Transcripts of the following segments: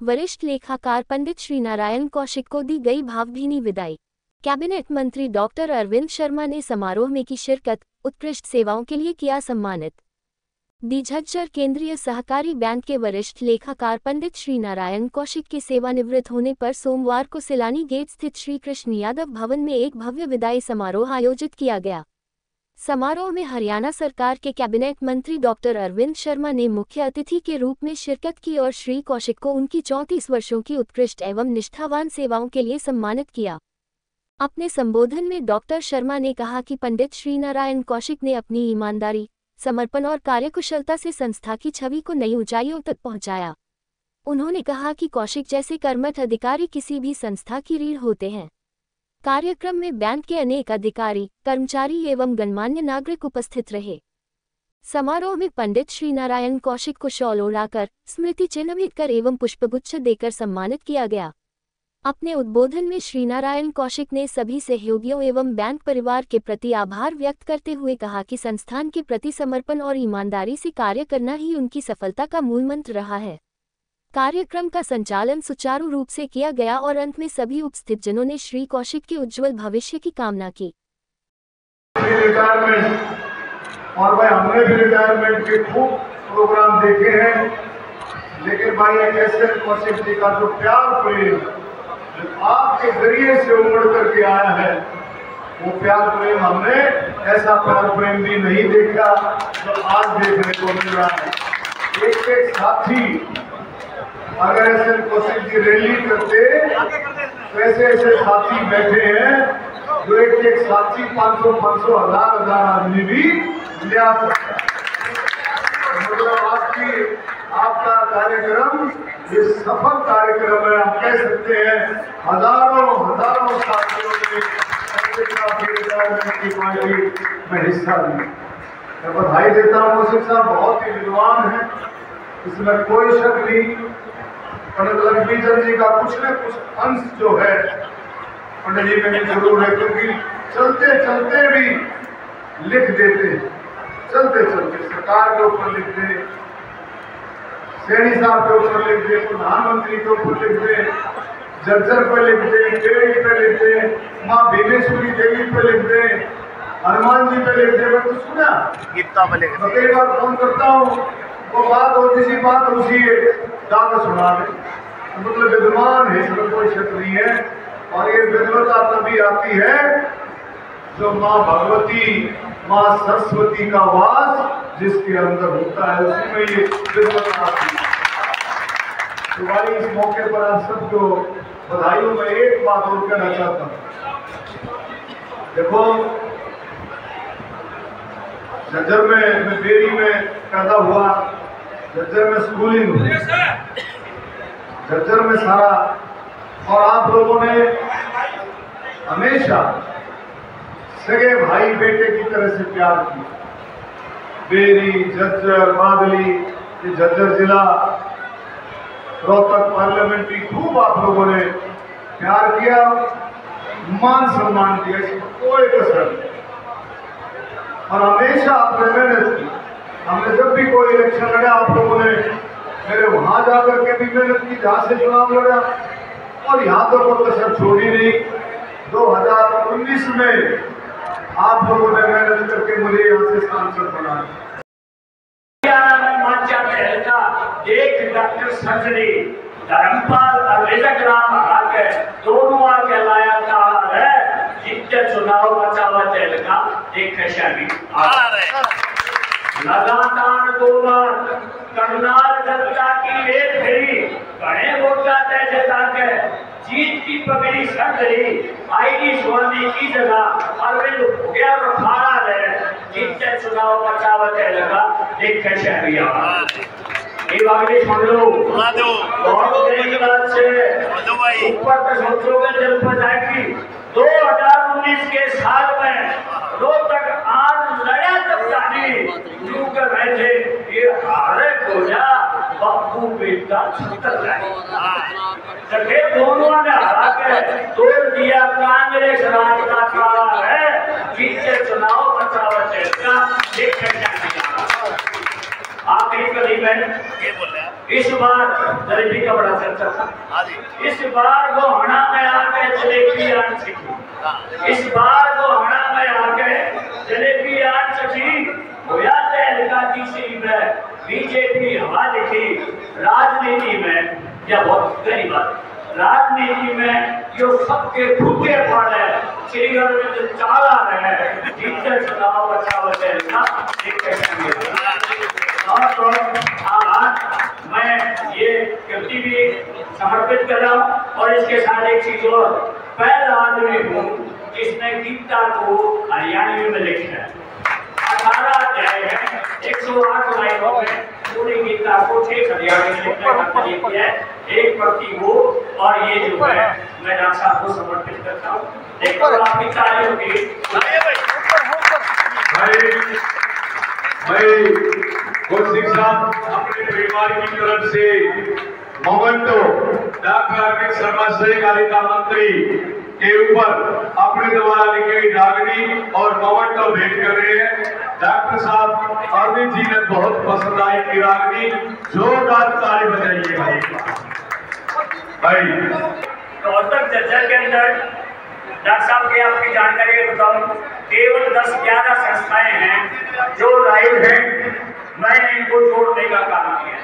वरिष्ठ लेखाकार पंडित श्री नारायण कौशिक को दी गई भावभीनी विदाई। कैबिनेट मंत्री डॉक्टर अरविंद शर्मा ने समारोह में की शिरकत, उत्कृष्ट सेवाओं के लिए किया सम्मानित। दी झज्जर केंद्रीय सहकारी बैंक के वरिष्ठ लेखाकार पंडित श्री नारायण कौशिक के सेवानिवृत्त होने पर सोमवार को सिलानी गेट स्थित श्री कृष्ण यादव भवन में एक भव्य विदाई समारोह आयोजित किया गया। समारोह में हरियाणा सरकार के कैबिनेट मंत्री डॉक्टर अरविंद शर्मा ने मुख्य अतिथि के रूप में शिरकत की और श्री कौशिक को उनकी 34 वर्षों की उत्कृष्ट एवं निष्ठावान सेवाओं के लिए सम्मानित किया। अपने संबोधन में डॉक्टर शर्मा ने कहा कि पंडित श्री नारायण कौशिक ने अपनी ईमानदारी, समर्पण और कार्यकुशलता से संस्था की छवि को नई ऊंचाइयों तक पहुंचाया। उन्होंने कहा कि कौशिक जैसे कर्मठ अधिकारी किसी भी संस्था की रीढ़ होते हैं। कार्यक्रम में बैंक के अनेक अधिकारी, कर्मचारी एवं गणमान्य नागरिक उपस्थित रहे। समारोह में पंडित श्री नारायण कौशिक को शॉल ओढ़ाकर, स्मृति चिन्ह भेंटकर एवं पुष्पगुच्छ देकर सम्मानित किया गया। अपने उद्बोधन में श्री नारायण कौशिक ने सभी सहयोगियों एवं बैंक परिवार के प्रति आभार व्यक्त करते हुए कहा कि संस्थान के प्रति समर्पण और ईमानदारी से कार्य करना ही उनकी सफलता का मूल मंत्र रहा है। कार्यक्रम का संचालन सुचारू रूप से किया गया और अंत में सभी उपस्थित जनों ने श्री कौशिक के उज्जवल भविष्य की कामना की। और भाई हमने भी रिटायरमेंट के खूब प्रोग्राम देखे हैं, लेकिन भाई ऐसे कौशिक जी का जो प्यार प्रेम आपके जरिए से उमड़ करके आया है, वो प्यार प्रेम हमने ऐसा प्यार प्रेम भी नहीं देखा जो आज देखने को मिल रहा है। एक साथी अगर ऐसे कौशिक जी रैली करते तो ऐसे साथी बैठे हैं जो एक साथी 500 हजार आदमी भी ले आ सकता है। मतलब आपका कार्यक्रम ये सफल कार्यक्रम है। आप कह सकते हैं हजारों साथियों ने की पार्टी में हिस्सा लिया। मैं बधाई देता हूँ कौशिक साहब, बहुत ही विद्वान है, इसमें कोई शक नहीं। पंडित लक्ष्मीचंद जी का कुछ न कुछ अंश जो है पंडित जी में जरूर है, क्योंकि चलते चलते भी लिख देते, चलते सरकार के ऊपर लिख दे, सैनी साहब के ऊपर लिख दे, प्रधानमंत्री के ऊपर लिख दे, जज्जर पे लिख दे, देवी पे लिख दे, माँ भीमेश्वरी देवी पे लिख दे, हनुमान जी पे लिख दे। मैं तो सुना कई बार फोन करता हूँ, वो बात होती सी बात उसी जाकर सुना दे। मतलब विद्वान है, इसमें कोई शक नहीं है। और ये विद्वता तभी आती है जो माँ भगवती, माँ सरस्वती का वास जिसके अंदर होता है, उसी में ये विद्वता आती है। तो भाई इस मौके पर आप सबको बधाइयों में एक बात और कहना चाहता हूँ। देखो, झज्जर में मैं बेरी में पैदा हुआ, झज्जर में स्कूलिंग हुई, झज्जर में सारा, और आप लोगों ने हमेशा सगे भाई बेटे की तरह से प्यार किया। बेरी, झज्जर, बादली, झज्जर जिला, रोहतक पार्लियामेंट्री, खूब आप लोगों ने प्यार किया, मान सम्मान दिया, कोई कसर नहीं। और हमेशा आपने मेहनत की। हमने जब भी कोई इलेक्शन लड़ा, आप लोगों ने मेरे वहां जाकर के भी मेहनत की जहां से चुनाव लड़ा, और यहाँ तो कोई कसर छोड़ी नहीं। 2019 में आप लोगों ने मेहनत करके मुझे यहाँ से सांसद बनाया। एक डॉक्टर सर्जरी धर्मपाल और विजय राम आके दोनों आके लाया था है जितने चुनाव बचावा चलेगा एक शमी लगातार 2 बार करनाल जनता की एक घड़ी बड़े वोटा तय जता के जीत की पगड़ी सर रही आईडी स्वामी की जगह अरविंद हो गया और खारा है जितने चुनाव बचावा चलेगा एक शमी सुन लो बहुत से ऊपर तक सोचोगे जल पर जाएगी। 2019 के साल में रोहतक आज लड़ा तब जाने यूं कर रहे थे ये हारे गोया बापू बेटा छतर जाए दोनों ने हरा के तोड़ दिया। कांग्रेस राज का काला है जिससे चुनाव बचावा चलेगा। आखिरी कड़ी में इस बार जलेबी का बड़ा चर्चा था। इस बार वो हणा में आके जलेबी आन सकी, इस बार वो हणा में आके जलेबी आन सकी। होया तहलकाती सी में बीजेपी हवा दिखी। राजनीति में यह बहुत गहरी बात, राजनीति में जो सबके फूटे पड़े श्री अरविंद चाला रहे जीते चुनाव अच्छा बचेगा। और आज मैं ये कृति भी समर्पित कर रहा हूँ और इसके साथ एक चीज और, पहला आदमी हूँ जिसने गीता को हरियाणवी में लिखा है। 18 अध्याय है, 108 लाइनों में पूरी गीता को 6 हरियाणवी में लिखने का कार्य किया है। एक प्रति वो और ये जो है मैं डॉक्टर साहब को समर्पित करता हूँ। एक बार आपकी तालियों की कौशिक साहब अपने परिवार की तरफ से मोमेंटो डॉक्टर अरविंद शर्मा सहकारिता मंत्री के ऊपर अपने द्वारा लिखी गई रागनी और मोमेंटो भेंट कर रहे हैं। डॉक्टर साहब अरविंद जी ने बहुत पसंद आई की रागनी, जोरदार ताली बजाइए भाई। रोहतक चर्चा के अंदर डॉक्टर साहब की आपकी जानकारी के बताऊं, केवल 10-11 संस्थाएं हैं जो लाइव हैं। मैंने इनको जोड़ने का काम किया,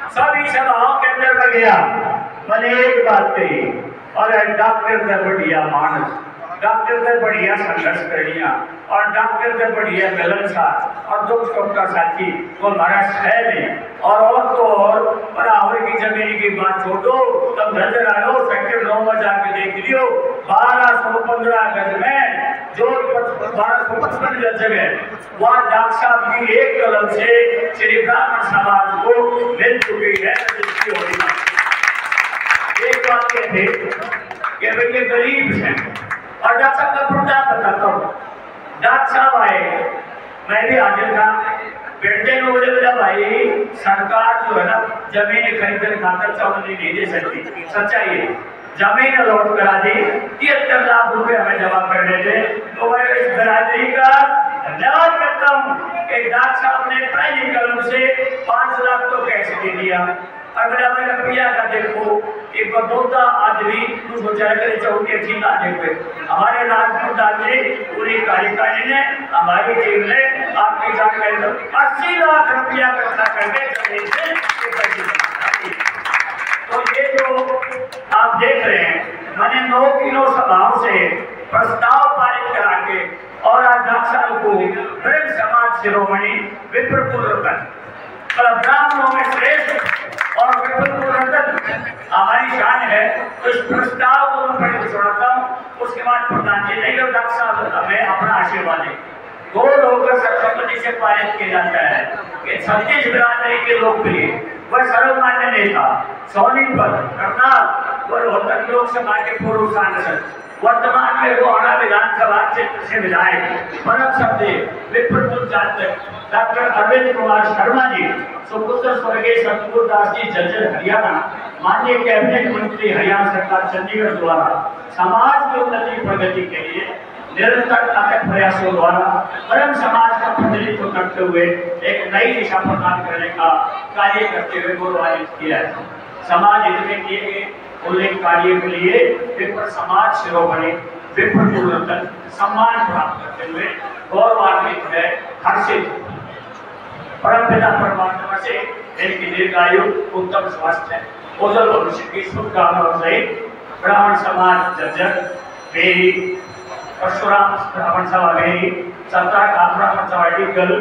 सभी सभाओं के अंदर मैं गया, मैंने एक बात कही, और डॉक्टर का बढ़िया मानस, डॉक्टर का बढ़िया संघर्ष करिया और डॉक्टर का बढ़िया मिलनसार और दुख सुख का साथी वो हमारा है नहीं। और तो और बराबर की जमीन की बात छोड़ो, तब नजर आयो सेक्टर 9 में जाके देख लियो 1215 गज में जो 1255 गज जगह वहाँ डॉक्टर साहब की एक कलम से श्री ब्राह्मण समाज को मिल चुकी है। एक बात ये थे कि भाई ये गरीब है और डॉक्टर साहब का प्रचार बताता हूँ। डॉक्टर साहब आए, मैं भी हाजिर था, बैठते लोग बोला भाई सरकार जो है ना जमीन खरीदने खातर चावल नहीं दे सकती, सच्चाई है। जमीन अलॉट करा दी, 73 लाख रुपए हमें जमा करने थे। तो मैं इस बिरादरी का धन्यवाद करता हूँ कि डॉक्टर साहब ने पहली कलम से 5 लाख तो कैसे दे दिया। अगर मेरा पिया का देखो एक बदौता आदमी कुछ विचार करे चौकी अच्छी ना देखे। हमारे राजपूत आदमी पूरी कार्यकारिणी ने हमारी टीम ने आपकी जानकारी 80 लाख रुपया इकट्ठा करके तो ये जो आप देख रहे हैं, मैंने 9 किलो सभाओं से प्रस्ताव पारित करा के और आज डॉक्टर साहब को ब्रह्म समाज शिरोमणि विप्रपुर रतन ब्राह्मणों में श्रेष्ठ और विप्रपुर रतन हमारी शान है। तो इस प्रस्ताव को मैं पढ़ के छोड़ता हूँ, उसके बाद प्रधान जी नहीं तो डॉक्टर साहब हमें अपना आशीर्वाद दें। गोल होकर सर्वसम्मति से पारित किया जाता है कि छत्तीस बिरादरी के लोकप्रिय वह सर्वमान्य नेता सोनीपत करनाल व रोहतक लोकसभा के पूर्व सांसद वर्तमान में गोहाना विधानसभा क्षेत्र से विधायक परम शब्दे विप्रपुर जातक डॉक्टर अरविंद कुमार शर्मा जी, सुपुत्र स्वर्गीय सतगुरु दास जी जर्जर हरियाणा, माननीय कैबिनेट मंत्री हरियाणा सरकार चंडीगढ़ द्वारा समाज की उन्नति प्रगति के लिए निरंतर अथक प्रयासों द्वारा परम समाज का प्रतिनिधित्व करते हुए एक नई दिशा प्रदान करने का कार्य करते हुए गौरवान्वित किया है। समाज हित में किए गए उल्लेख कार्य के लिए विप्र समाज शिरोमणि विप्रपुर रतन सम्मान प्राप्त करते हुए गौरवान्वित है, हर्षित। परमपिता परमात्मा से इनकी दीर्घायु, उत्तम स्वास्थ्य, उज्जवल भविष्य की शुभकामनाओं सहित ब्राह्मण समाज जर्जर बेरी, परशुराम ब्राह्मण सभा बेरी, सत्ता ब्राह्मण सभा डिगल,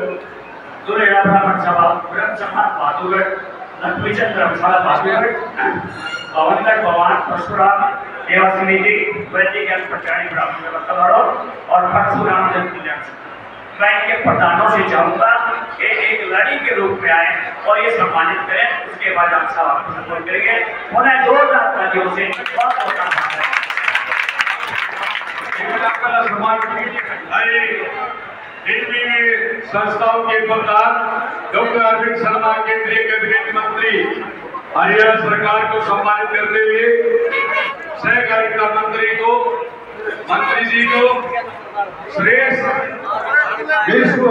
दुरेड़ा ब्राह्मण सभा ब्रह्म समाज बहादुरगढ़, लक्ष्मीचंद धर्मशाला बहादुरगढ़, भवनगढ़ भवान परशुराम सेवा समिति वैदिक ज्ञान प्रचारी ब्राह्मण सभा और परशुराम जन कल्याण मैं इनके प्रधानों से चाहूंगा कि एक लड़ी के रूप में आए और ये सम्मानित करें। उसके बाद हम सब सम्मान करेंगे। उन्हें जोरदार तालियों से बहुत संस्थाओं के प्रधान डॉक्टर अरविंद शर्मा केंद्रीय कैबिनेट मंत्री हरियाणा सरकार को सम्मानित करते हुए सहकारिता मंत्री को, मंत्री जी को श्रेष्ठ विश्व